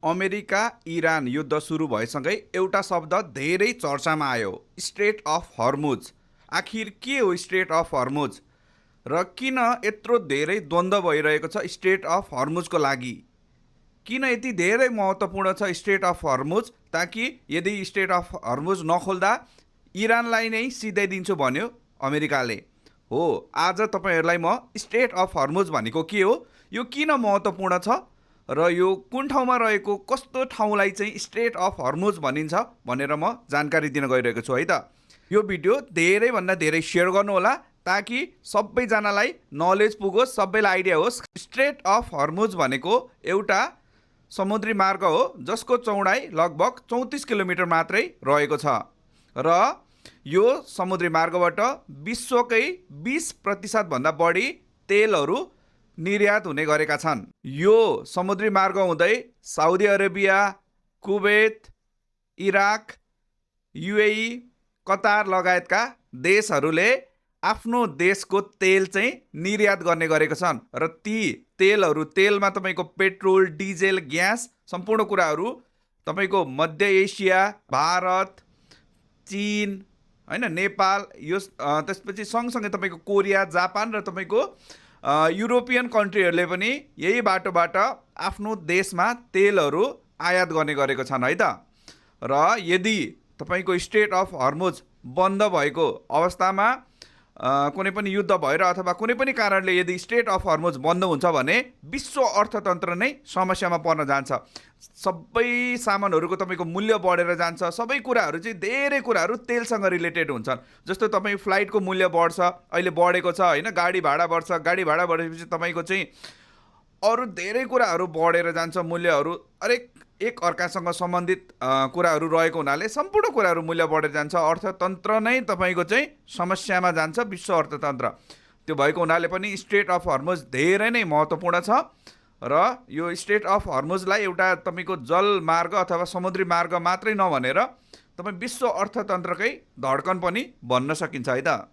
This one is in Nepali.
अमेरिका इरान युद्ध सुरु भएसँगै एउटा शब्द धेरै चर्चामा आयो, स्ट्रेट अफ हर्मुज। आखिर के हो स्ट्रेट अफ हर्मुज र किन यत्रो धेरै द्वन्द्व भइरहेको छ स्ट्रेट अफ हर्मुजको लागि? किन यति धेरै महत्त्वपूर्ण छ स्ट्रेट अफ हर्मुज? ताकि यदि स्ट्रेट अफ हर्मुज नखोल्दा इरानलाई नै सिधाइदिन्छु भन्यो अमेरिकाले। हो, आज तपाईँहरूलाई म स्ट्रेट अफ हर्मुज भनेको के हो, यो किन महत्त्वपूर्ण छ र यो कुन ठाउँमा रहेको, कस्तो ठाउँलाई चाहिँ स्ट्रेट अफ हर्मुज भनिन्छ भनेर म जानकारी दिन गइरहेको छु है त। यो भिडियो धेरैभन्दा धेरै सेयर गर्नुहोला ताकि सबैजनालाई नलेज पुगोस्, सबैलाई आइडिया होस्। स्ट्रेट अफ हर्मुज भनेको एउटा समुद्री मार्ग हो जसको चौडाइ लगभग 34 किलोमिटर मात्रै रहेको छ र यो समुद्री मार्गबाट विश्वकै 20% भन्दा बढी तेलहरू निर्यात हुने गरेका छन्। यो समुद्री मार्ग हुँदै Saudi Arabia, Kuwait, Iraq, UAE, Qatar लगायतका देशहरूले आफ्नो देशको तेल चाहिँ निर्यात गर्ने गरेका छन् र ती तेलमा तपाईँको पेट्रोल, डिजेल, ग्यास सम्पूर्ण कुराहरू तपाईँको मध्य एसिया, भारत, चीन, होइन, नेपाल, यो त्यसपछि सँगसँगै तपाईँको कोरिया, जापान र तपाईँको युरोपियन कन्ट्रीहरूले पनि यही बाटोबाट आफ्नो देशमा तेलहरू आयात गर्ने गरेको छन् है त। र यदि तपाईँको स्ट्रेट अफ हर्मुज बन्द भएको अवस्थामा कुनै पनि युद्ध भएर अथवा कुनै पनि कारणले यदि स्ट्रेट अफ हर्मुज बन्द हुन्छ भने विश्व अर्थतन्त्र नै समस्यामा पर्न जान्छ। सबै सामानहरूको तपाईँको मूल्य बढेर जान्छ। सबै कुराहरू चाहिँ धेरै कुराहरू तेलसँग रिलेटेड हुन्छन्। जस्तो तपाईँ फ्लाइटको मूल्य बढ्छ, अहिले बढेको छ होइन, गाडी भाडा बढ्छ, गाडी भाडा बढेपछि तपाईँको चाहिँ अरू धेरै कुराहरू बढेर जान्छ, मूल्यहरू एक अर्कासँग सम्बन्धित कुराहरू रहेको हुनाले सम्पूर्ण कुराहरू मूल्य बढेर जान्छ। अर्थतन्त्र नै तपाईँको चाहिँ समस्यामा जान्छ, विश्व अर्थतन्त्र। त्यो भएको हुनाले पनि स्ट्रेट अफ हर्मुज धेरै नै महत्त्वपूर्ण छ र यो स्ट्रेट अफ हर्मुजलाई एउटा तपाईँको जल मार्ग अथवा समुद्री मार्ग मात्रै नभनेर तपाईँ विश्व अर्थतन्त्रकै धड्कन पनि भन्न सकिन्छ है त।